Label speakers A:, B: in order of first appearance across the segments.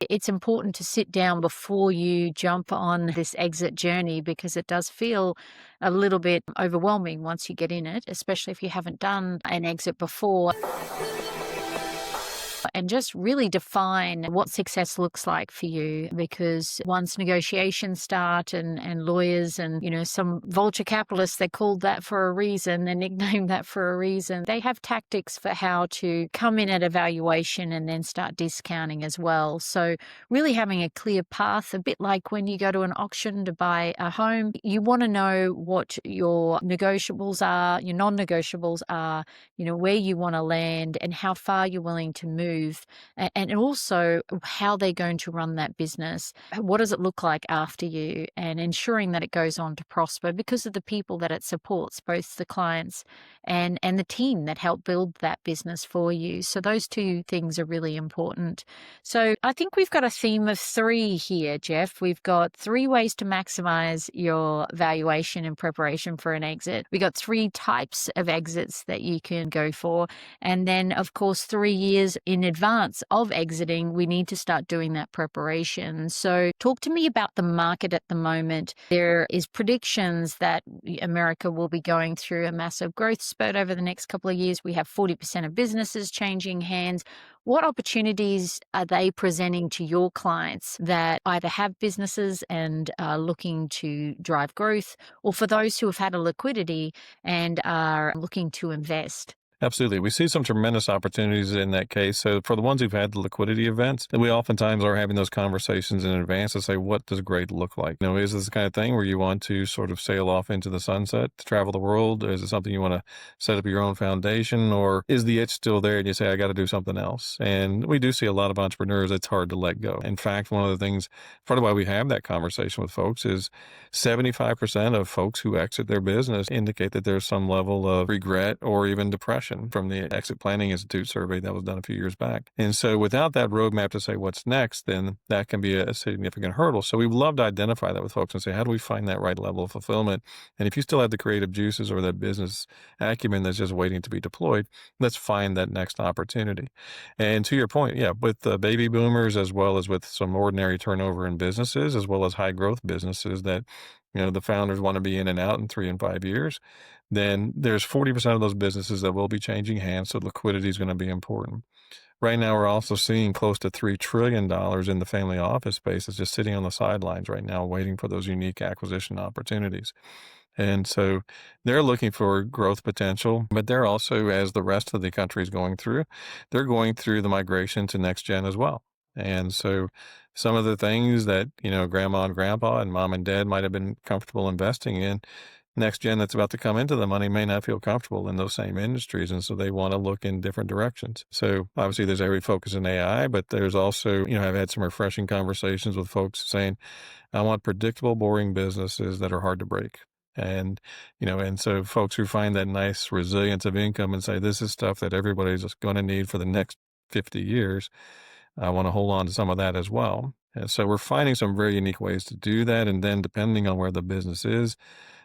A: it's important to sit down before you jump on this exit journey because it does feel a little bit overwhelming once you get in it, especially if you haven't done an exit before. And just really define what success looks like for you, because once negotiations start and lawyers and, some vulture capitalists, they're called that for a reason, they're nicknamed that for a reason. They have tactics for how to come in at a valuation and then start discounting as well. So really having a clear path, a bit like when you go to an auction to buy a home, you want to know what your negotiables are, your non-negotiables are, where you want to land and how far you're willing to move, and also how they're going to run that business. What does it look like after you, and ensuring that it goes on to prosper because of the people that it supports, both the clients and the team that help build that business for you. So those two things are really important. So I think we've got a theme of 3 here, Jeff. We've got 3 ways to maximize your valuation in preparation for an exit. We got 3 types of exits that you can go for. And then, of course, 3 years in advance of exiting, we need to start doing that preparation. So talk to me about the market at the moment. There is predictions that America will be going through a massive growth spurt over the next couple of years. We have 40% of businesses changing hands. What opportunities are they presenting to your clients that either have businesses and are looking to drive growth, or for those who have had a liquidity and are looking to invest?
B: Absolutely. We see some tremendous opportunities in that case. So for the ones who've had the liquidity events, we oftentimes are having those conversations in advance to say, what does great look like? Is this the kind of thing where you want to sort of sail off into the sunset to travel the world? Is it something you want to set up your own foundation? Or is the itch still there and you say, I got to do something else? And we do see a lot of entrepreneurs, it's hard to let go. In fact, one of the things, part of why we have that conversation with folks is 75% of folks who exit their business indicate that there's some level of regret or even depression from the Exit Planning Institute survey that was done a few years back. And so without that roadmap to say what's next, then that can be a significant hurdle. So we would love to identify that with folks and say, how do we find that right level of fulfillment? And if you still have the creative juices or that business acumen that's just waiting to be deployed, let's find that next opportunity. And to your point, with the baby boomers, as well as with some ordinary turnover in businesses, as well as high growth businesses that the founders want to be in and out in 3 and 5 years, then there's 40% of those businesses that will be changing hands. So liquidity is going to be important. Right now, we're also seeing close to $3 trillion in the family office space that's just sitting on the sidelines right now, waiting for those unique acquisition opportunities. And so they're looking for growth potential, but they're also, as the rest of the country is going through, they're going through the migration to next gen as well. And so some of the things that, grandma and grandpa and mom and dad might have been comfortable investing in, next gen that's about to come into the money may not feel comfortable in those same industries. And so they want to look in different directions. So obviously there's every focus in AI, but there's also, I've had some refreshing conversations with folks saying, I want predictable, boring businesses that are hard to break. And, and so folks who find that nice resilience of income and say, this is stuff that everybody's just going to need for the next 50 years. I want to hold on to some of that as well. And so we're finding some very unique ways to do that. And then depending on where the business is,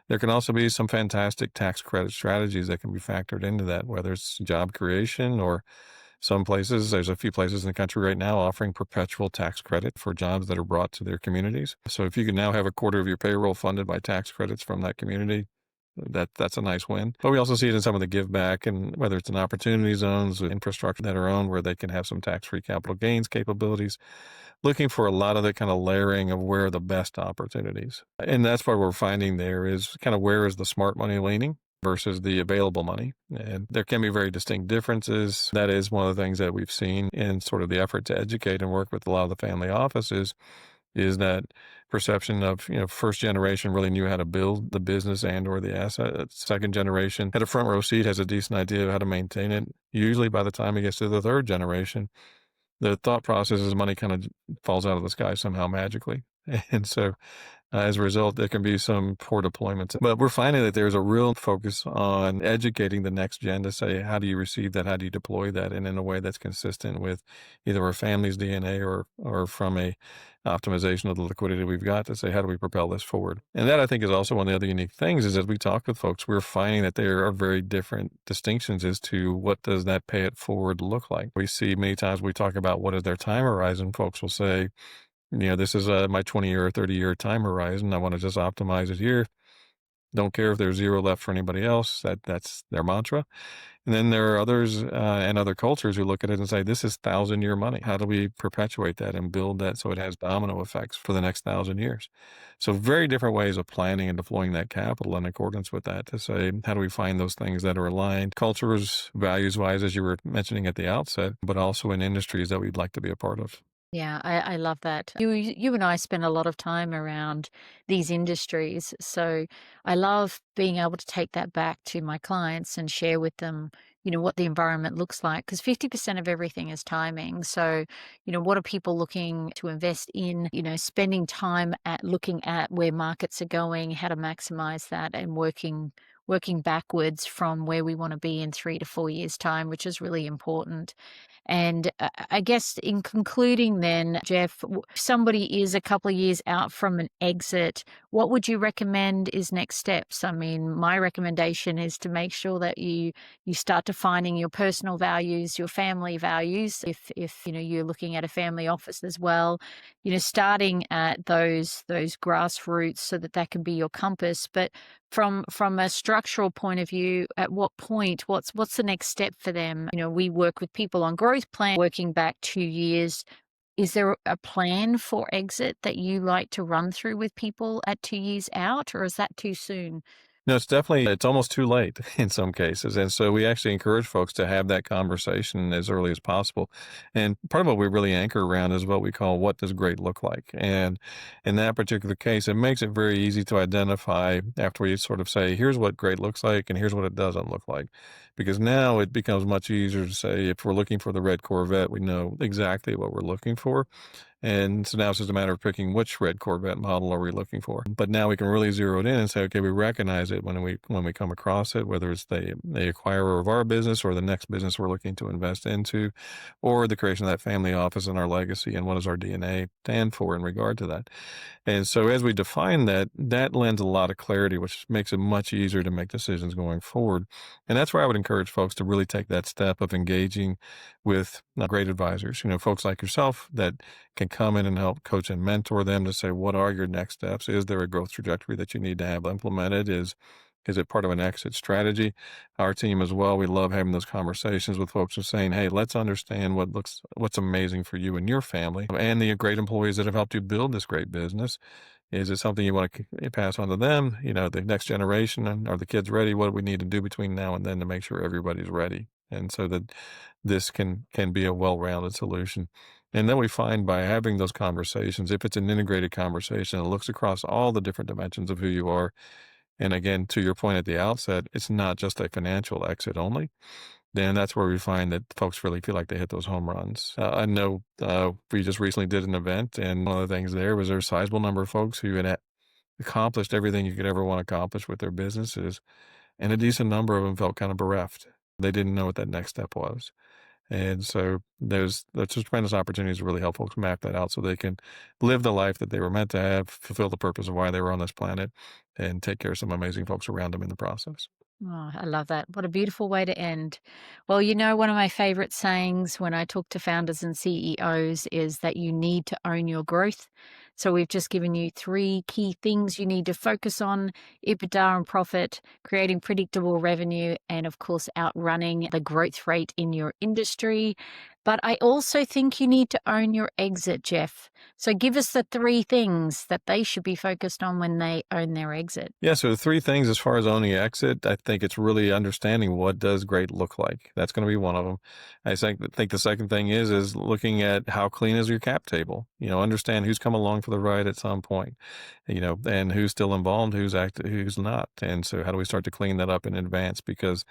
B: there can also be some fantastic tax credit strategies that can be factored into that, whether it's job creation or some places. There's a few places in the country right now offering perpetual tax credit for jobs that are brought to their communities. So if you can now have a quarter of your payroll funded by tax credits from that community, that's a nice win. But we also see it in some of the give back, and whether it's in opportunity zones with infrastructure that are owned where they can have some tax-free capital gains capabilities, looking for a lot of the kind of layering of where are the best opportunities. And that's what we're finding there is kind of where is the smart money leaning versus the available money. And there can be very distinct differences. That is one of the things that we've seen in sort of the effort to educate and work with a lot of the family offices is that perception of, first generation really knew how to build the business and or the asset. Second generation had a front row seat, has a decent idea of how to maintain it. Usually by the time it gets to the third generation, the thought process is money kind of falls out of the sky somehow magically. And so As a result, there can be some poor deployments. But we're finding that there's a real focus on educating the next gen to say, how do you receive that? How do you deploy that? And in a way that's consistent with either our family's DNA or from a optimization of the liquidity we've got to say, how do we propel this forward? And that I think is also one of the other unique things is as we talk with folks, we're finding that there are very different distinctions as to what does that pay it forward look like. We see many times we talk about what is their time horizon. Folks will say, this is my 20-year or 30-year time horizon. I want to just optimize it here. Don't care if there's zero left for anybody else. That's their mantra. And then there are others and other cultures who look at it and say, this is 1,000-year money. How do we perpetuate that and build that so it has domino effects for the next 1,000 years? So very different ways of planning and deploying that capital in accordance with that to say, how do we find those things that are aligned, cultures, values-wise, as you were mentioning at the outset, but also in industries that we'd like to be a part of.
A: Yeah, I love that. You and I spend a lot of time around these industries, so I love being able to take that back to my clients and share with them, what the environment looks like. Because 50% of everything is timing. So, what are people looking to invest in? Spending time at looking at where markets are going, how to maximize that, and working backwards from where we want to be in 3 to 4 years' time, which is really important. And I guess in concluding then, Jeff, if somebody is a couple of years out from an exit, what would you recommend is next steps? I mean, my recommendation is to make sure that you start defining your personal values, your family values. If you're looking at a family office as well, starting at those grassroots so that can be your compass. But from a structural point of view, at what point, what's the next step for them? We work with people on growth plan, working back 2 years. Is there a plan for exit that you like to run through with people at 2 years out, or is that too soon?
B: No, it's almost too late in some cases. And so we actually encourage folks to have that conversation as early as possible. And part of what we really anchor around is what we call what does great look like? And in that particular case, it makes it very easy to identify after we sort of say, here's what great looks like and here's what it doesn't look like. Because now it becomes much easier to say, if we're looking for the red Corvette, we know exactly what we're looking for. And so now it's just a matter of picking which red Corvette model are we looking for. But now we can really zero it in and say, okay, we recognize it when we come across it, whether it's the acquirer of our business or the next business we're looking to invest into, or the creation of that family office and our legacy and what does our DNA stand for in regard to that. And so as we define that, that lends a lot of clarity, which makes it much easier to make decisions going forward. And that's where I would encourage folks to really take that step of engaging with great advisors, folks like yourself that can come in and help coach and mentor them to say, what are your next steps? Is there a growth trajectory that you need to have implemented? Is it part of an exit strategy? Our team as well, we love having those conversations with folks and saying, hey, let's understand what's amazing for you and your family and the great employees that have helped you build this great business. Is it something you want to pass on to them, the next generation, and are the kids ready? What do we need to do between now and then to make sure everybody's ready? And so that this can be a well-rounded solution. And then we find by having those conversations, if it's an integrated conversation, it looks across all the different dimensions of who you are. And again, to your point at the outset, it's not just a financial exit only. Then that's where we find that folks really feel like they hit those home runs. I know we just recently did an event, and one of the things there was there's a sizable number of folks who had accomplished everything you could ever want to accomplish with their businesses, and a decent number of them felt kind of bereft. They didn't know what that next step was. And so that's just tremendous opportunities to really help folks map that out so they can live the life that they were meant to have, fulfill the purpose of why they were on this planet, and take care of some amazing folks around them in the process.
A: Oh, I love that. What a beautiful way to end. Well, one of my favorite sayings when I talk to founders and CEOs is that you need to own your growth. So we've just given you 3 key things you need to focus on: EBITDA and profit, creating predictable revenue, and of course, outrunning the growth rate in your industry. But I also think you need to own your exit, Jeff. So give us the 3 things that they should be focused on when they own their exit.
B: Yeah, so the 3 things as far as owning exit, I think it's really understanding what does great look like. That's going to be one of them. I think the second thing is looking at how clean is your cap table. Understand who's come along for the ride at some point, and who's still involved, who's active, who's not. And so how do we start to clean that up in advance? Because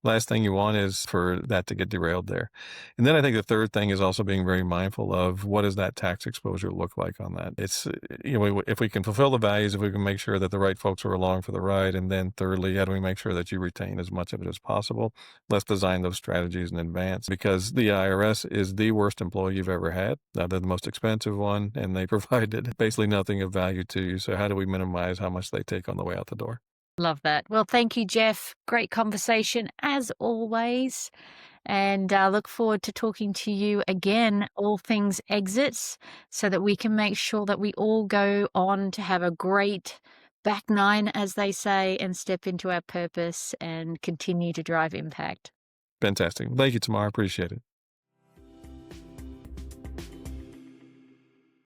B: Last thing you want is for that to get derailed there. And then I think the third thing is also being very mindful of what does that tax exposure look like on that. It's, if we can fulfill the values, if we can make sure that the right folks are along for the ride. And then thirdly, how do we make sure that you retain as much of it as possible? Let's design those strategies in advance because the IRS is the worst employee you've ever had. They're the most expensive one and they provided basically nothing of value to you. So how do we minimize how much they take on the way out the door?
A: Love that. Well, thank you, Jeff. Great conversation as always. And I look forward to talking to you again, all things exits, so that we can make sure that we all go on to have a great back nine, as they say, and step into our purpose and continue to drive impact.
B: Fantastic. Thank you, Tamara. I appreciate it.